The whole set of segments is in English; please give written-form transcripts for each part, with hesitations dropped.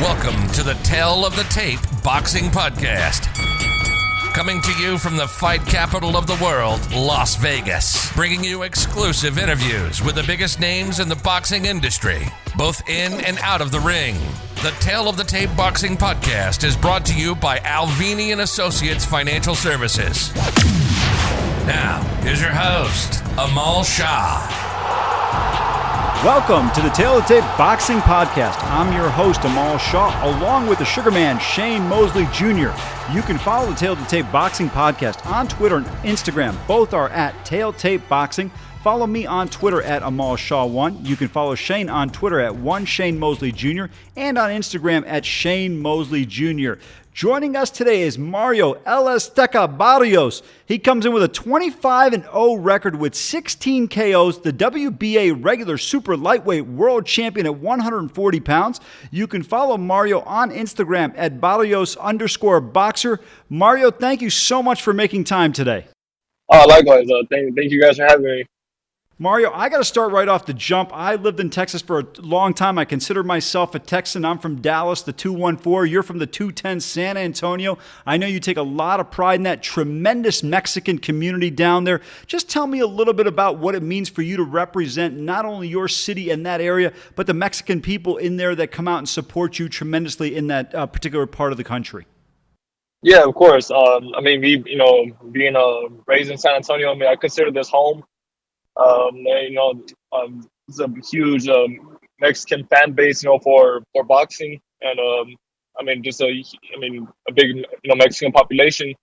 Welcome to the Tale of the Tape Boxing Podcast. Coming to you from the fight capital of the world, Las Vegas. Bringing you exclusive interviews with the biggest names in the boxing industry, both in and out of the ring. The Tale of the Tape Boxing Podcast is brought to you by Alvini & Associates Financial Services. Now, here's your host, Amal Shah. Welcome to the Tale of the Tape Boxing Podcast. I'm your host, Amal Shah, along with the Sugarman, Shane Mosley Jr. You can follow the Tale of the Tape Boxing Podcast on Twitter and Instagram. Both are at Tale Tape Boxing. Follow me on Twitter at Amal Shah1. You can follow Shane on Twitter at Shane Mosley Jr. and on Instagram at Shane Mosley Jr. Joining us today is Mario Barrios. He comes in with a 25-0 record with 16 KOs, the WBA regular super lightweight world champion at 140 pounds. You can follow Mario on Instagram at Barrios_boxer. Mario, thank you so much for making time today. Likewise. Thank you guys for having me. Mario, I got to start right off the jump. I lived in Texas for a long time. I consider myself a Texan. I'm from Dallas, the 214. You're from the 210, San Antonio. I know you take a lot of pride in that tremendous Mexican community down there. Just tell me a little bit about what it means for you to represent not only your city and that area, but the Mexican people in there that come out and support you tremendously in that particular part of the country. Yeah, of course. Being raised in San Antonio, I consider this home. It's a huge Mexican fan base, for boxing, and a big Mexican population,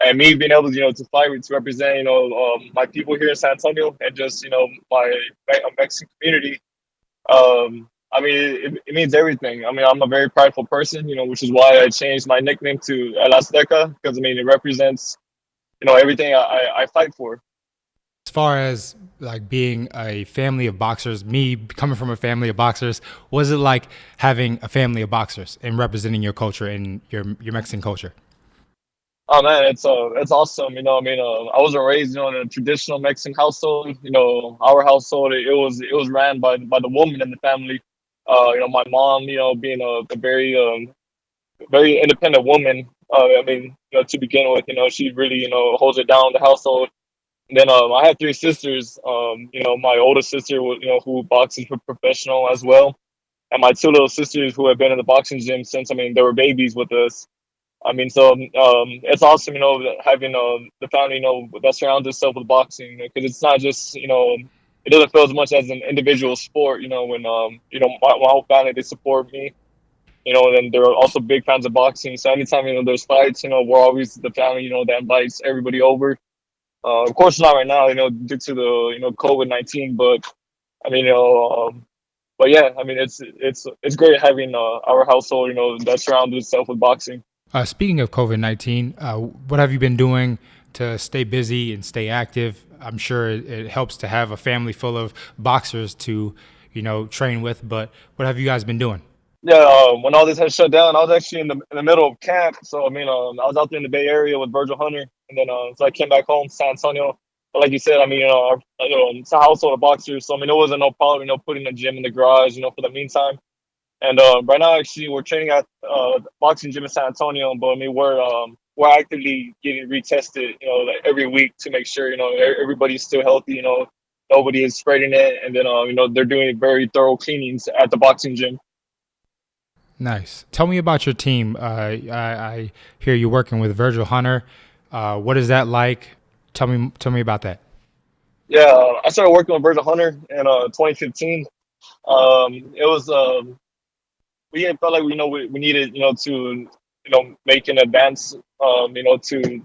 and me being able to fight to represent my people here in San Antonio and just my Mexican community. It means everything. I'm a very prideful person, which is why I changed my nickname to El Azteca, because it represents everything I fight for. As far as like being a family of boxers, me coming from a family of boxers, was it like having a family of boxers and representing your culture and your Mexican culture? Oh man, it's awesome. I wasn't raised in a traditional Mexican household. Our household it was ran by the woman in the family. My mom, being a very very independent woman. To begin with, she really holds it down the household. And then I have three sisters. My oldest sister, who boxes professional as well, and my two little sisters who have been in the boxing gym since they were babies with us. It's awesome, having the family, that surrounds itself with boxing, because it's not just it doesn't feel as much as an individual sport. When my whole family, they support me. And they're also big fans of boxing. So anytime there's fights, we're always the family that invites everybody over. Of course not right now, due to the COVID-19, but it's great having our household, that surrounds itself with boxing. Speaking of COVID-19, what have you been doing to stay busy and stay active? I'm sure it helps to have a family full of boxers to, train with, but what have you guys been doing? Yeah, when all this had shut down, I was actually in the middle of camp. So, I was out there in the Bay Area with Virgil Hunter. And then, so I came back home to San Antonio. But like you said, it's a household of boxers. So, it wasn't no problem, putting a gym in the garage, for the meantime. And right now, actually, we're training at boxing gym in San Antonio. But, we're actively getting retested, every week to make sure, everybody's still healthy, nobody is spreading it. And then, they're doing very thorough cleanings at the boxing gym. Nice. Tell me about your team. I hear you working with Virgil Hunter. What is that like? Tell me about that. Yeah, I started working with Virgil Hunter in 2015. It was we felt like we needed to make an advance to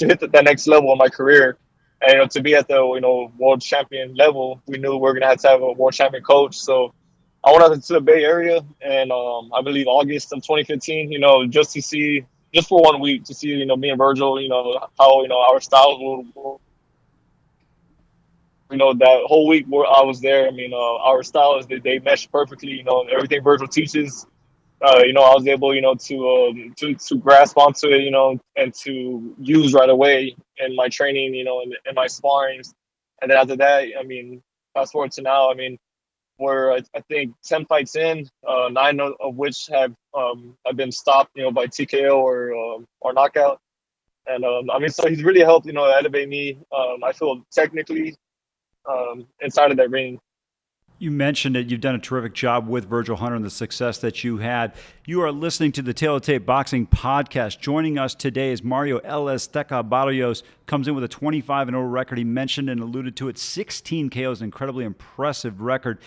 hit that next level in my career, and to be at the world champion level. We knew we were gonna have to have a world champion coach. So I went out to the Bay Area, and I believe August of 2015, just for 1 week to see, me and Virgil, how, our styles will, that whole week where I was there. Our styles, they mesh perfectly, everything Virgil teaches, I was able, to grasp onto it, and to use right away in my training, in my sparrings. And then after that, fast forward to now, where I think 10 fights in, 9 of which have been stopped, by TKO or knockout. And so he's really helped, elevate me. I feel technically inside of that ring. You mentioned it. You've done a terrific job with Virgil Hunter and the success that you had. You are listening to the Tail of Tape Boxing Podcast. Joining us today is Mario Barrios. Comes in with a 25-0 record. He mentioned and alluded to it. 16 KOs, an incredibly impressive record.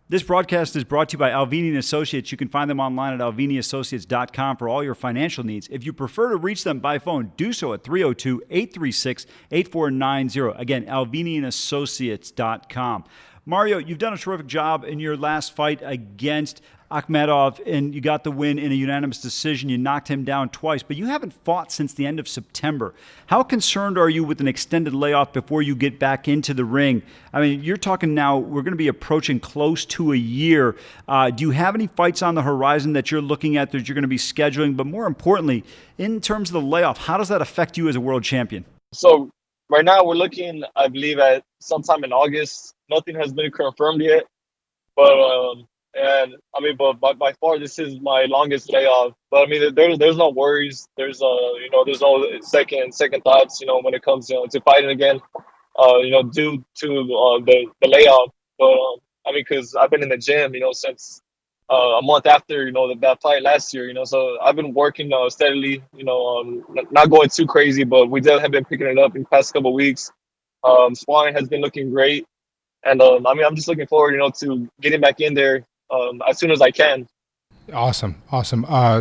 This broadcast is brought to you by Alvini & Associates. You can find them online at alviniassociates.com for all your financial needs. If you prefer to reach them by phone, do so at 302-836-8490. Again, alviniassociates.com. Mario, you've done a terrific job in your last fight against Akhmedov, and you got the win in a unanimous decision. You knocked him down twice, but you haven't fought since the end of September. How concerned are you with an extended layoff before you get back into the ring? I mean, you're talking now, we're going to be approaching close to a year. Do you have any fights on the horizon that you're looking at that you're going to be scheduling? But more importantly, in terms of the layoff, how does that affect you as a world champion? So right now we're looking, I believe, at sometime in August. Nothing has been confirmed yet, but by far this is my longest layoff. But I mean, there's no worries. There's there's no second thoughts. When it comes to fighting again. Due to the layoff. But because I've been in the gym, since a month after that fight last year. So I've been working steadily. Not going too crazy, but we have been picking it up in the past couple of weeks. Sparring has been looking great. And I'm just looking forward, to getting back in there as soon as I can. Awesome.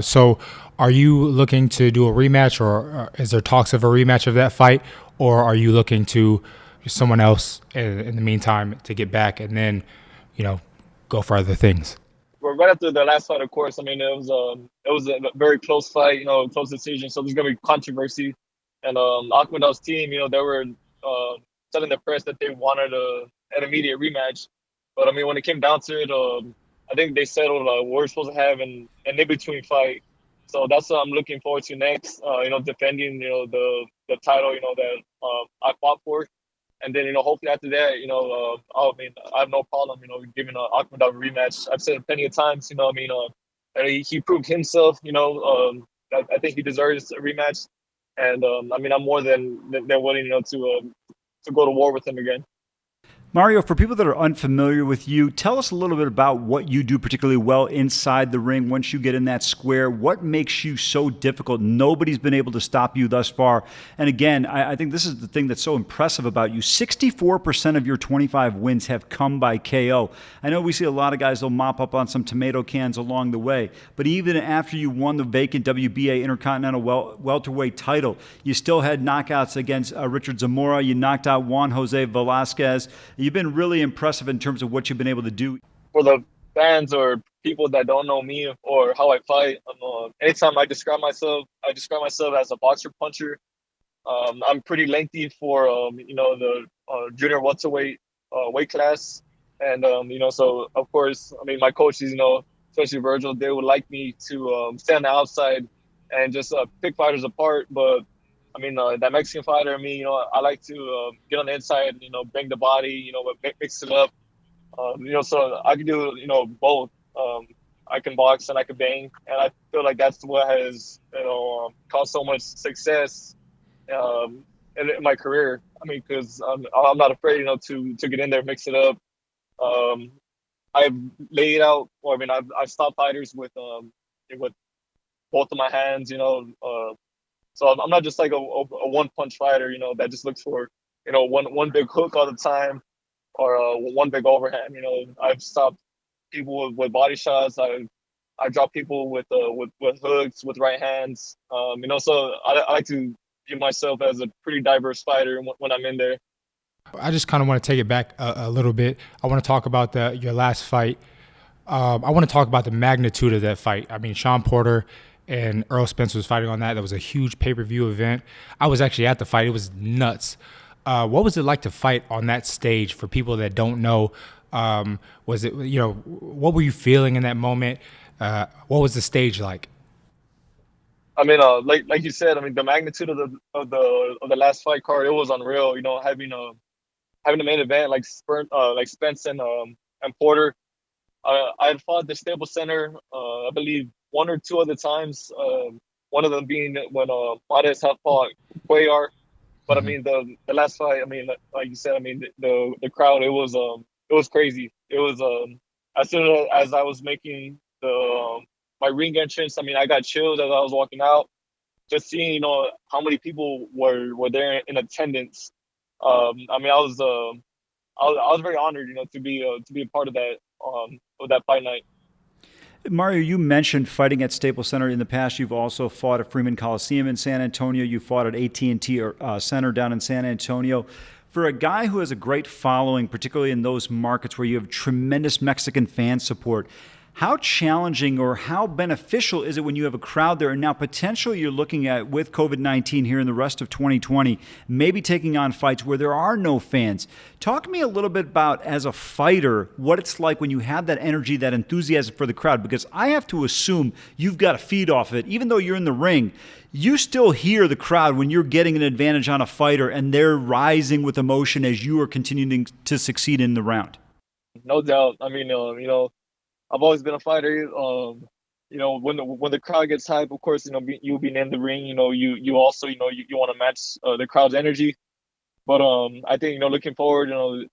So are you looking to do a rematch, or is there talks of a rematch of that fight, or are you looking to someone else in the meantime to get back and then, go for other things? Well, right after the last fight, of course, it was a very close fight, close decision. So there's going to be controversy. And Akhmedov's team, they were telling the press that they wanted an immediate rematch. But when it came down to it, I think they settled what we're supposed to have an in-between fight. So that's what I'm looking forward to next, defending, the title, that I fought for. And then, hopefully after that, I have no problem, giving Akhmedov a rematch. I've said it plenty of times, he proved himself, I think he deserves a rematch. And, I'm more than willing, to go to war with him again. Mario, for people that are unfamiliar with you, tell us a little bit about what you do particularly well inside the ring once you get in that square. What makes you so difficult? Nobody's been able to stop you thus far. And again, I think this is the thing that's so impressive about you. 64% of your 25 wins have come by KO. I know we see a lot of guys, they'll mop up on some tomato cans along the way. But even after you won the vacant WBA Intercontinental Welterweight title, you still had knockouts against Richard Zamora. You knocked out Juan Jose Velasquez. You've been really impressive in terms of what you've been able to do. For the fans or people that don't know me or how I fight, anytime I describe myself as a boxer puncher. I'm pretty lengthy for the junior welterweight weight class, and so of course, my coaches, especially Virgil, they would like me to stay on the outside and just pick fighters apart, but. That Mexican fighter, I like to get on the inside, bang the body, mix it up. So I can do, both. I can box and I can bang. And I feel like that's what has, caused so much success in my career. Because I'm not afraid, to get in there, mix it up. I've laid out, I've stopped fighters with both of my hands, So I'm not just like a one-punch fighter, that just looks for, one big hook all the time or one big overhand. I've stopped people with body shots. I drop people with hooks, with right hands. So I like to view myself as a pretty diverse fighter when I'm in there. I just kind of want to take it back a little bit. I want to talk about your last fight. I want to talk about the magnitude of that fight. Sean Porter and Earl Spence was fighting on that. That was a huge pay-per-view event. I was actually at the fight. It was nuts. What was it like to fight on that stage for people that don't know? Was it, what were you feeling in that moment? What was the stage like? Like you said, the magnitude of the last fight card, it was unreal. Having the main event like Spence and Porter. I had fought the Staples Center, I believe 1 or 2 other times. One of them being when Mares had fought Cuellar. But I mean, the last fight, I mean, like you said, I mean, the crowd, it was crazy. It was as soon as I was making the my ring entrance, I mean, I got chills as I was walking out, just seeing, how many people were there in attendance. I mean, I was very honored, to be a part of that fight night. Mario, you mentioned fighting at Staples Center in the past. You've also fought at Freeman Coliseum in San Antonio. You fought at AT&T Center down in San Antonio. For a guy who has a great following, particularly in those markets where you have tremendous Mexican fan support, how challenging or how beneficial is it when you have a crowd there? And now potentially you're looking at, with COVID-19 here in the rest of 2020, maybe taking on fights where there are no fans. Talk to me a little bit about, as a fighter, what it's like when you have that energy, that enthusiasm for the crowd, because I have to assume you've got to feed off of it. Even though you're in the ring, you still hear the crowd when you're getting an advantage on a fighter and they're rising with emotion as you are continuing to succeed in the round. No doubt. I mean, I've always been a fighter. When the crowd gets hype, of course, you being in the ring, you also, you want to match the crowd's energy. But I think, looking forward,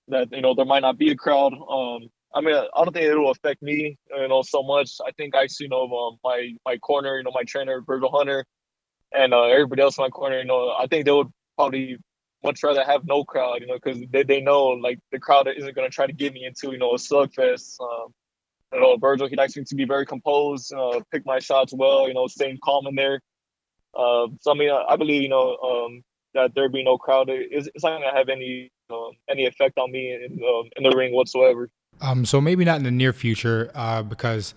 that there might not be a crowd. I mean, I don't think it'll affect me, so much. I think actually, my corner, my trainer Virgil Hunter, and everybody else in my corner, I think they would probably much rather have no crowd, because they know, like, the crowd isn't going to try to get me into, a slugfest. Virgil, he likes me to be very composed, pick my shots well, staying calm in there. So I mean, I believe, that there be no crowd, it's not going to have any effect on me in the ring whatsoever. So maybe not in the near future, because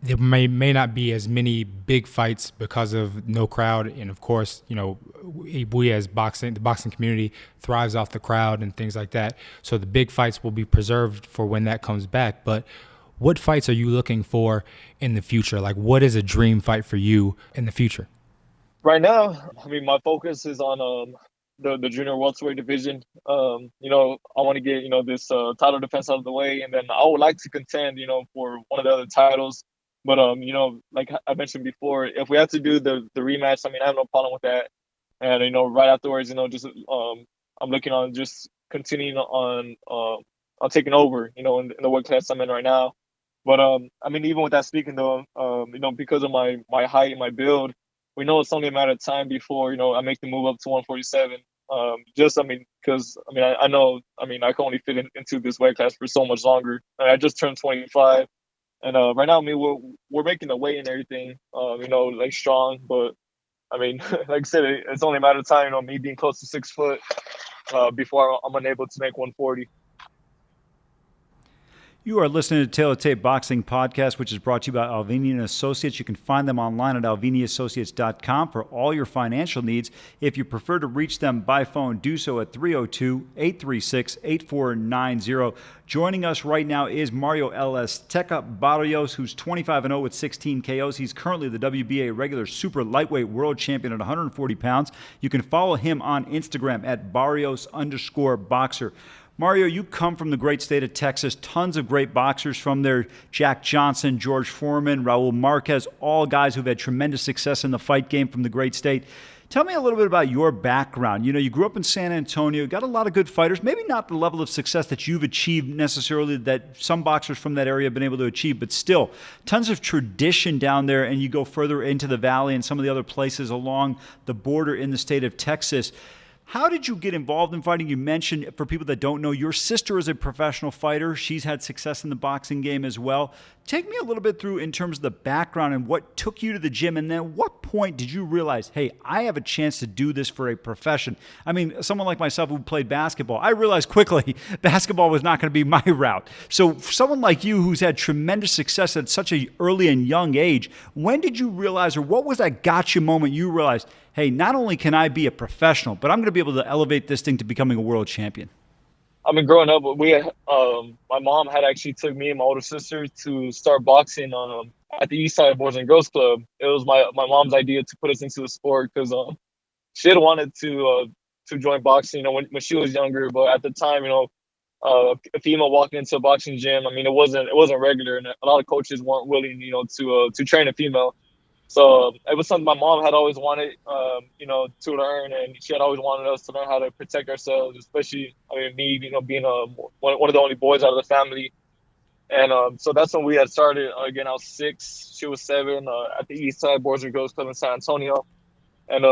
there may not be as many big fights because of no crowd, and of course, we as the boxing community thrives off the crowd and things like that. So the big fights will be preserved for when that comes back. But what fights are you looking for in the future? Like, what is a dream fight for you in the future? Right now, I mean, my focus is on the junior welterweight division. I want to get, this title defense out of the way, and then I would like to contend, for one of the other titles. But like I mentioned before, if we have to do the rematch, I mean, I have no problem with that. And right afterwards, just I'm looking on just continuing on taking over, in the weight class I'm in right now. But I mean, even with that speaking though, because of my height and my build, we know it's only a matter of time before I make the move up to 147. Because I know I can only fit into this weight class for so much longer. I just turned 25, and right now, I mean, we're making the weight and everything, like strong. But I mean, like I said, it's only a matter of time, me being close to 6 foot before I'm unable to make 140. You are listening to Tail of Tape Boxing Podcast, which is brought to you by Alvini & Associates. You can find them online at alviniassociates.com for all your financial needs. If you prefer to reach them by phone, do so at 302-836-8490. Joining us right now is Mario Barrios, who's 25-0 with 16 KOs. He's currently the WBA regular super lightweight world champion at 140 pounds. You can follow him on Instagram at Barrios_boxer. Mario, you come from the great state of Texas. Tons of great boxers from there. Jack Johnson, George Foreman, Raul Marquez, all guys who've had tremendous success in the fight game from the great state. Tell me a little bit about your background. You grew up in San Antonio, got a lot of good fighters, maybe not the level of success that you've achieved necessarily that some boxers from that area have been able to achieve, but still, tons of tradition down there, and you go further into the valley and some of the other places along the border in the state of Texas. How did you get involved in fighting? You mentioned, for people that don't know, your sister is a professional fighter. She's had success in the boxing game as well. Take me a little bit through in terms of the background and what took you to the gym, and then what point did you realize, hey, I have a chance to do this for a profession? I mean, someone like myself who played basketball, I realized quickly basketball was not going to be my route. So for someone like you who's had tremendous success at such an early and young age, when did you realize, or what was that gotcha moment you realized, hey, not only can I be a professional, but I'm going to be able to elevate this thing to becoming a world champion? I mean, growing up, my mom had actually took me and my older sister to start boxing at the East Side Boys and Girls Club. It was my mom's idea to put us into the sport because she had wanted to join boxing, when she was younger, but at the time, a female walking into a boxing gym. I mean, it wasn't regular, and a lot of coaches weren't willing, to train a female. So it was something my mom had always wanted, to learn, and she had always wanted us to learn how to protect ourselves, especially, I mean, me, being one of the only boys out of the family. And so that's when we had started. Again, I was 6, she was 7, at the East Side Boys and Girls Club in San Antonio. And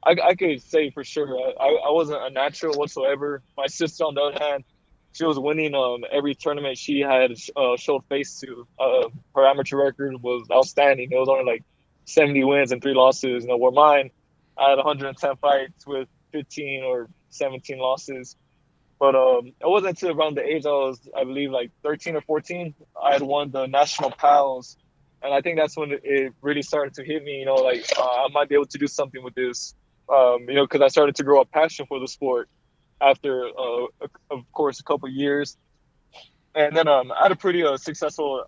I could say for sure I wasn't a natural whatsoever. My sister, on the other hand, she was winning every tournament she had showed face to. Her amateur record was outstanding. It was only like 70 wins and 3 losses. Where mine, I had 110 fights with 15 or 17 losses. But it wasn't until around the age I was, I believe, like 13 or 14, I had won the national pals. And I think that's when it really started to hit me, I might be able to do something with this, because I started to grow a passion for the sport after, of course, a couple of years. And then I had a pretty successful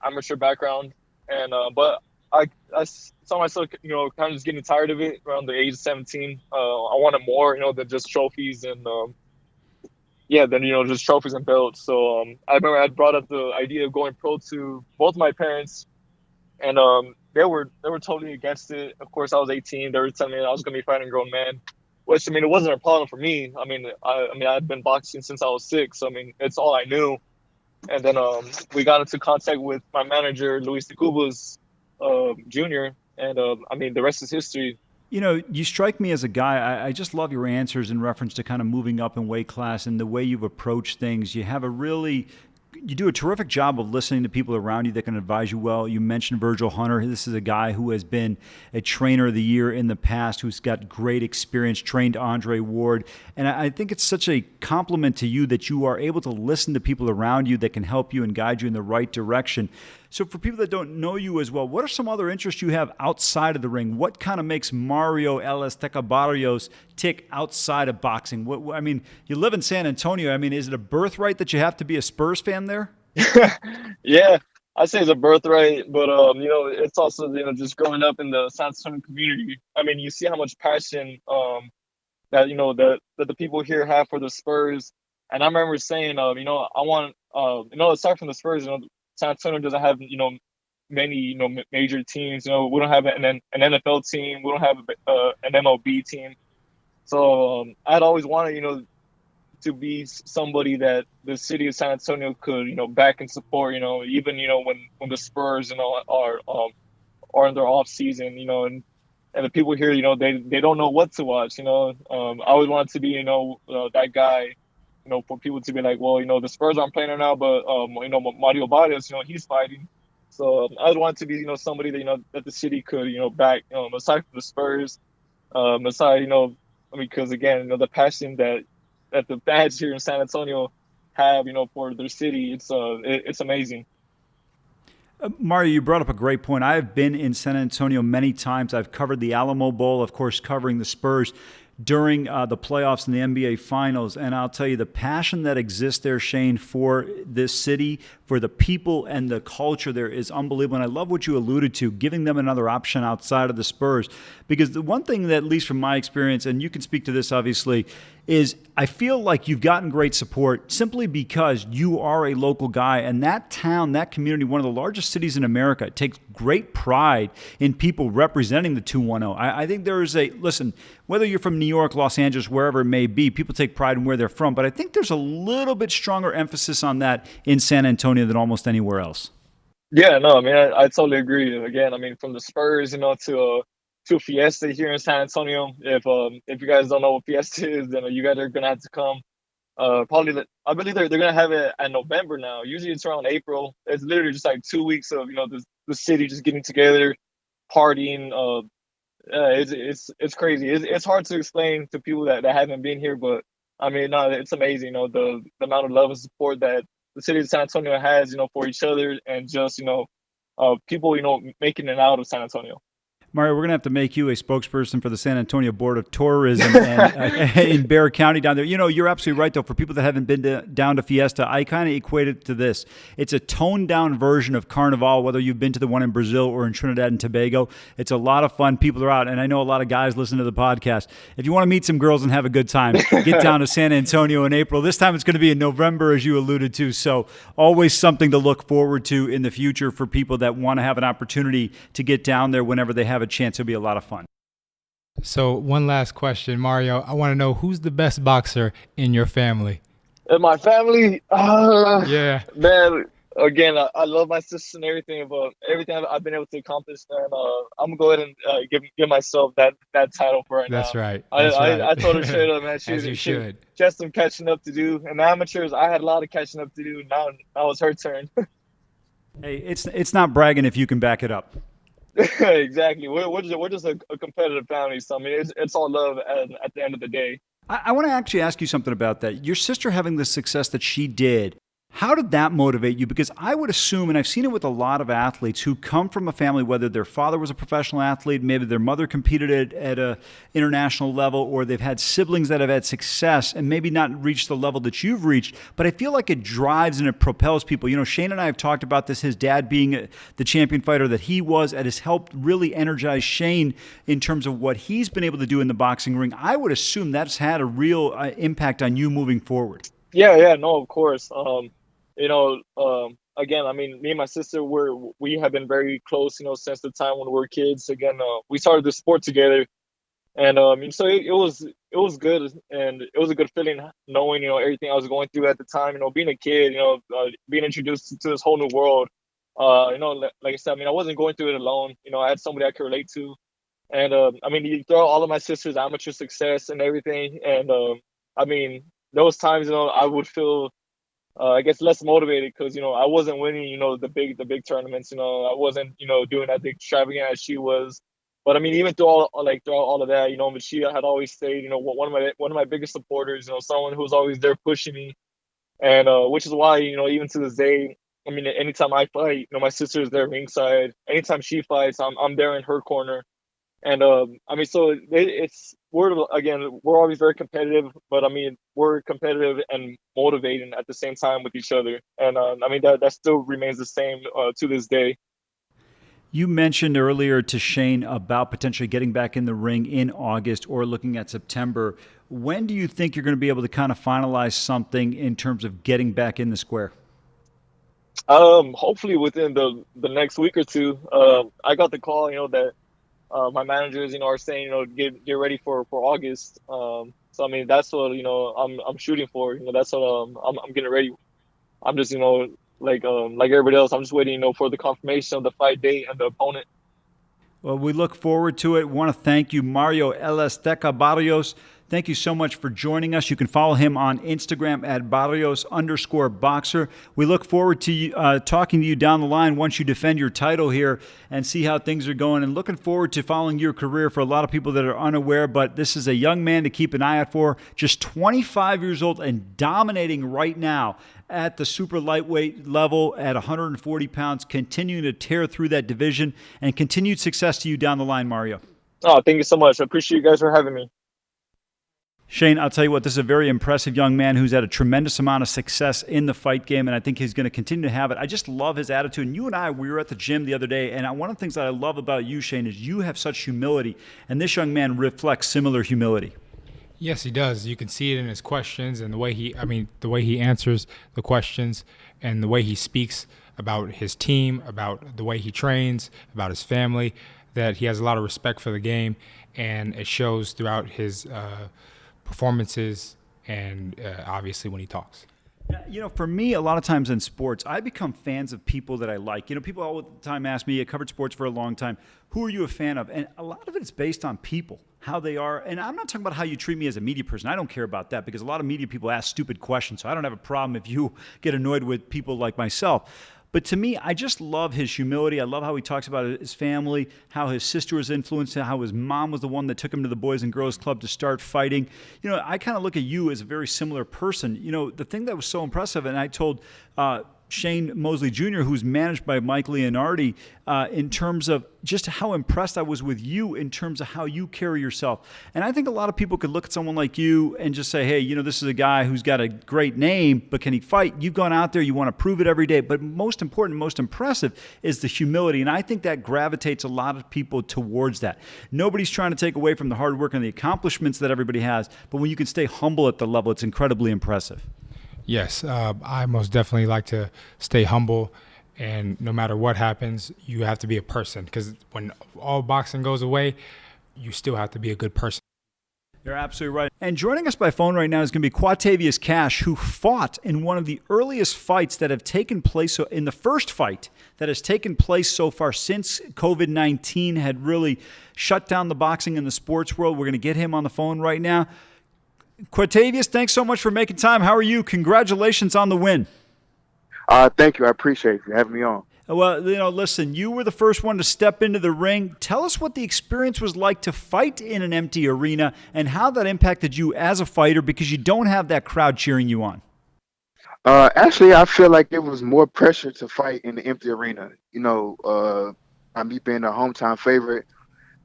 amateur background. And but I saw myself, kind of just getting tired of it around the age of 17. I wanted more, than just trophies and just trophies and belts. So I remember I brought up the idea of going pro to both my parents, and they were totally against it. Of course, I was 18. They were telling me I was going to be fighting a grown man, which, I mean, it wasn't a problem for me. I mean, I'd been boxing since I was 6. So, I mean, it's all I knew. And then we got into contact with my manager, Luis de Cubas Jr., and I mean, the rest is history. You strike me as a guy, I just love your answers in reference to kind of moving up in weight class and the way you've approached things. You do a terrific job of listening to people around you that can advise you well. You mentioned Virgil Hunter. This is a guy who has been a trainer of the year in the past, who's got great experience, trained Andre Ward. And I think it's such a compliment to you that you are able to listen to people around you that can help you and guide you in the right direction. So for people that don't know you as well, what are some other interests you have outside of the ring? What kind of makes Mario Barrios tick outside of boxing? I mean, you live in San Antonio. I mean, is it a birthright that you have to be a Spurs fan there? Yeah, I say it's a birthright, but it's also, just growing up in the San Antonio community. I mean, you see how much passion that that the people here have for the Spurs. And I remember saying, I want aside from the Spurs, San Antonio doesn't have, many, major teams. We don't have an NFL team. We don't have an MLB team. So I'd always wanted, to be somebody that the city of San Antonio could, back and support. Even when the Spurs, are in their off season. And the people here, they don't know what to watch. I always wanted to be, that guy. For people to be like, well, the Spurs aren't playing right now, but Mario Barrios, he's fighting. So I want to be, somebody that that the city could, back, aside from the Spurs, aside, because again, the passion that the fans here in San Antonio have, for their city, it's amazing. Mario, you brought up a great point. I've been in San Antonio many times. I've covered the Alamo Bowl, of course, covering the Spurs during the playoffs and the NBA Finals. And I'll tell you, the passion that exists there, Shane, for this city, for the people and the culture there is unbelievable. And I love what you alluded to, giving them another option outside of the Spurs. Because the one thing that, at least from my experience, and you can speak to this obviously, is I feel like you've gotten great support simply because you are a local guy. And that town, that community, one of the largest cities in America, takes great pride in people representing the 210. I think there is listen, whether you're from New York, Los Angeles, wherever it may be, people take pride in where they're from. But I think there's a little bit stronger emphasis on that in San Antonio than almost anywhere else. Yeah, no, I mean, I totally agree. Again, I mean, from the Spurs, to Fiesta here in San Antonio. If you guys don't know what Fiesta is, then you guys are gonna have to come. Probably, I believe they're gonna have it in November now. Usually it's around April. It's literally just like 2 weeks of the city just getting together, partying. It's crazy. It's hard to explain to people that haven't been here, but I mean, no, it's amazing. The amount of love and support that the city of San Antonio has, for each other, and just people, making it out of San Antonio. Mario, we're going to have to make you a spokesperson for the San Antonio Board of Tourism and, in Bexar County down there. You know, you're absolutely right, though. For people that haven't been down to Fiesta, I kind of equate it to this. It's a toned-down version of Carnival, whether you've been to the one in Brazil or in Trinidad and Tobago. It's a lot of fun. People are out, and I know a lot of guys listen to the podcast. If you want to meet some girls and have a good time, get down to San Antonio in April. This time it's going to be in November, as you alluded to, so always something to look forward to in the future for people that want to have an opportunity to get down there whenever they have a chance. It'll be a lot of fun. So one last question, Mario. I want to know, who's the best boxer in your family? In my family, Yeah. man. Again, I love my sister and everything, but everything I've been able to accomplish, man, I'm gonna go ahead and give myself that title for right now. That's right. I told her straight up, man. She has some catching up to do. And the amateurs, I had a lot of catching up to do. Now it's her turn. Hey, it's not bragging if you can back it up. Exactly. We're just a competitive family. So I mean, it's all love at the end of the day. I want to actually ask you something about that. Your sister having the success that she did, how did that motivate you? Because I would assume, and I've seen it with a lot of athletes who come from a family, whether their father was a professional athlete, maybe their mother competed at a international level, or they've had siblings that have had success and maybe not reached the level that you've reached. But I feel like it drives and it propels people. You know, Shane and I have talked about this, his dad being the champion fighter that he was, and has helped really energize Shane in terms of what he's been able to do in the boxing ring. I would assume that's had a real impact on you moving forward. Yeah, no, of course. Again, I mean, me and my sister, we have been very close, since the time when we were kids. Again, we started the sport together, and so it was good, and it was a good feeling knowing, everything I was going through at the time. Being a kid, being introduced to this whole new world. Like I said, I mean, I wasn't going through it alone. I had somebody I could relate to, and you throw all of my sister's amateur success and everything, and those times, I would feel, I guess, less motivated because, I wasn't winning, the big tournaments, I wasn't, doing that extravagant as she was. But I mean, even throughout all of that, but she had always stayed, one of my biggest supporters, someone who was always there pushing me. And which is why, even to this day, I mean, anytime I fight, my sister is there ringside. Anytime she fights, I'm there in her corner. And so we're always very competitive, but I mean, we're competitive and motivating at the same time with each other. And that still remains the same to this day. You mentioned earlier to Shane about potentially getting back in the ring in August or looking at September. When do you think you're going to be able to kind of finalize something in terms of getting back in the square? Hopefully within the next week or two. I got the call, that my managers, are saying, get ready for August. So I mean, that's what I'm shooting for. That's what I'm getting ready. I'm just like everybody else, I'm just waiting for the confirmation of the fight date and the opponent. Well, we look forward to it. Want to thank you, Mario Barrios. Thank you so much for joining us. You can follow him on Instagram at Barrios_boxer. We look forward to talking to you down the line once you defend your title here and see how things are going. And looking forward to following your career. For a lot of people that are unaware, but this is a young man to keep an eye out for. Just 25 years old and dominating right now at the super lightweight level at 140 pounds, continuing to tear through that division. And continued success to you down the line, Mario. Oh, thank you so much. I appreciate you guys for having me. Shane, I'll tell you what, this is a very impressive young man who's had a tremendous amount of success in the fight game, and I think he's going to continue to have it. I just love his attitude. And you and I, we were at the gym the other day, and one of the things that I love about you, Shane, is you have such humility, and this young man reflects similar humility. Yes, he does. You can see it in his questions and the way he answers the questions and the way he speaks about his team, about the way he trains, about his family, that he has a lot of respect for the game, and it shows throughout his performances and obviously when he talks. For me, a lot of times in sports, I become fans of people that I like. People all the time ask me, I covered sports for a long time, who are you a fan of? And a lot of it is based on people, how they are. And I'm not talking about how you treat me as a media person. I don't care about that because a lot of media people ask stupid questions. So I don't have a problem if you get annoyed with people like myself. But to me, I just love his humility. I love how he talks about his family, how his sister was influenced, how his mom was the one that took him to the Boys and Girls Club to start fighting. I kind of look at you as a very similar person. The thing that was so impressive, and I told Shane Mosley Jr., who's managed by Mike Leonardi, in terms of just how impressed I was with you in terms of how you carry yourself. And I think a lot of people could look at someone like you and just say, hey, this is a guy who's got a great name, but can he fight? You've gone out there, you want to prove it every day. But most important, most impressive is the humility. And I think that gravitates a lot of people towards that. Nobody's trying to take away from the hard work and the accomplishments that everybody has. But when you can stay humble at the level, it's incredibly impressive. Yes, I most definitely like to stay humble, and no matter what happens, you have to be a person, because when all boxing goes away, you still have to be a good person. You're absolutely right. And joining us by phone right now is going to be Quatavious Cash, who fought in one of the earliest fights that have taken place, in the first fight that has taken place so far since COVID-19 had really shut down the boxing in the sports world. We're going to get him on the phone right now. Quatavious, thanks so much for making time. How are you? Congratulations on the win. Thank you. I appreciate you having me on. Well, listen, you were the first one to step into the ring. Tell us what the experience was like to fight in an empty arena and how that impacted you as a fighter, because you don't have that crowd cheering you on. Actually, I feel like there was more pressure to fight in the empty arena. Me being a hometown favorite,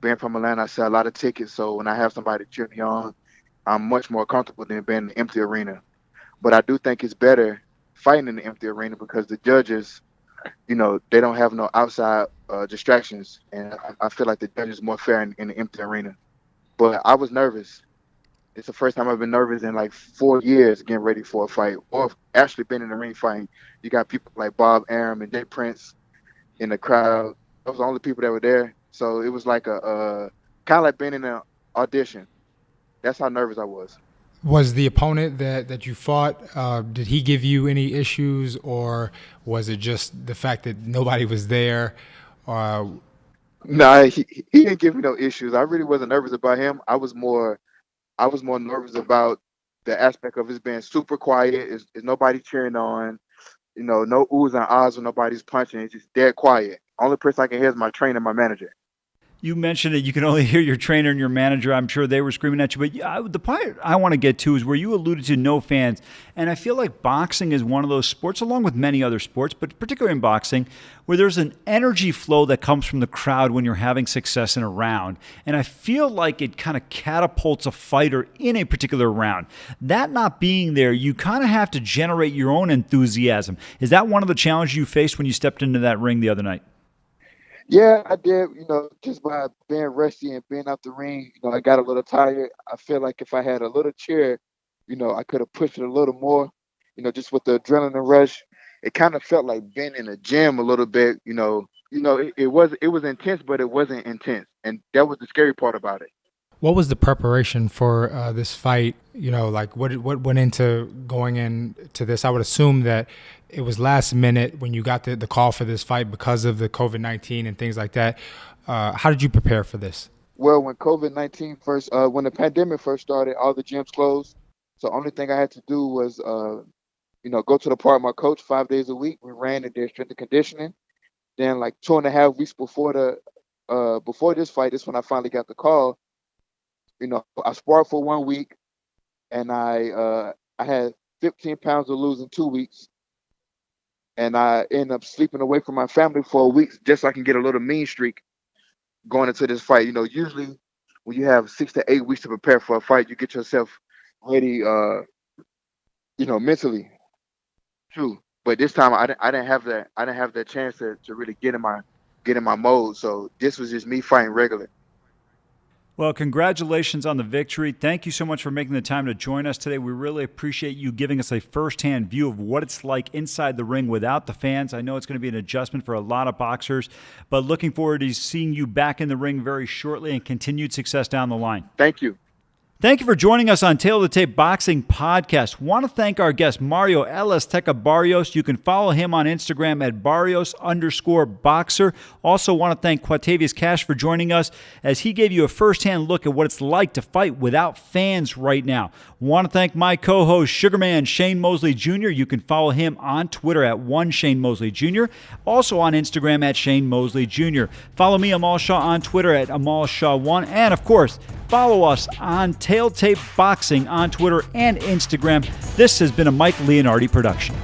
being from Atlanta, I sell a lot of tickets. So when I have somebody cheer me on, I'm much more comfortable than being in the empty arena. But I do think it's better fighting in the empty arena because the judges, they don't have no outside distractions. And I feel like the judges are more fair in the empty arena. But I was nervous. It's the first time I've been nervous in like 4 years getting ready for a fight, or actually been in the ring fighting. You got people like Bob Arum and Jay Prince in the crowd. Those were the only people that were there. So it was like a kind of like being in an audition. That's how nervous I was. Was the opponent that you fought, did he give you any issues, or was it just the fact that nobody was there? No, he didn't give me no issues. I really wasn't nervous about him. I was more nervous about the aspect of it being super quiet. Is nobody cheering on? No oohs and ahs when nobody's punching. It's just dead quiet. Only person I can hear is my trainer and my manager. You mentioned that you can only hear your trainer and your manager. I'm sure they were screaming at you. But the part I want to get to is where you alluded to no fans. And I feel like boxing is one of those sports, along with many other sports, but particularly in boxing, where there's an energy flow that comes from the crowd when you're having success in a round. And I feel like it kind of catapults a fighter in a particular round. That not being there, you kind of have to generate your own enthusiasm. Is that one of the challenges you faced when you stepped into that ring the other night? Yeah, I did. Just by being rusty and being out the ring, I got a little tired. I feel like if I had a little cheer, I could have pushed it a little more. Just with the adrenaline rush, it kind of felt like being in a gym a little bit. It was intense, but it wasn't intense, and that was the scary part about it. What was the preparation for this fight? What went into going into this? I would assume that it was last minute when you got the call for this fight because of the COVID-19 and things like that. How did you prepare for this? Well, when COVID-19 first, when the pandemic first started, all the gyms closed. So the only thing I had to do was, go to the park with my coach 5 days a week. We ran and did strength and conditioning. Then like 2.5 weeks before this fight, this when I finally got the call. I sparred for 1 week, and I had 15 pounds to lose in 2 weeks. And I ended up sleeping away from my family for a week just so I can get a little mean streak going into this fight. Usually when you have 6 to 8 weeks to prepare for a fight, you get yourself ready, mentally. True. But this time I didn't have that. I didn't have that chance to really get in my mode. So this was just me fighting regular. Well, congratulations on the victory. Thank you so much for making the time to join us today. We really appreciate you giving us a firsthand view of what it's like inside the ring without the fans. I know it's going to be an adjustment for a lot of boxers, but looking forward to seeing you back in the ring very shortly and continued success down the line. Thank you. Thank you for joining us on Tail of the Tape Boxing Podcast. Want to thank our guest, Mario Barrios. You can follow him on Instagram at Barrios_boxer. Also want to thank Quatavious Cash for joining us as he gave you a firsthand look at what it's like to fight without fans right now. Want to thank my co-host, Sugarman Shane Mosley Jr. You can follow him on Twitter at @1ShaneMosley Jr. Also on Instagram at Shane Mosley Jr. Follow me, Amal Shah, on Twitter at AmalShah1. And, of course, follow us on Tail Tape Boxing on Twitter and Instagram. This has been a Mike Leonardi production.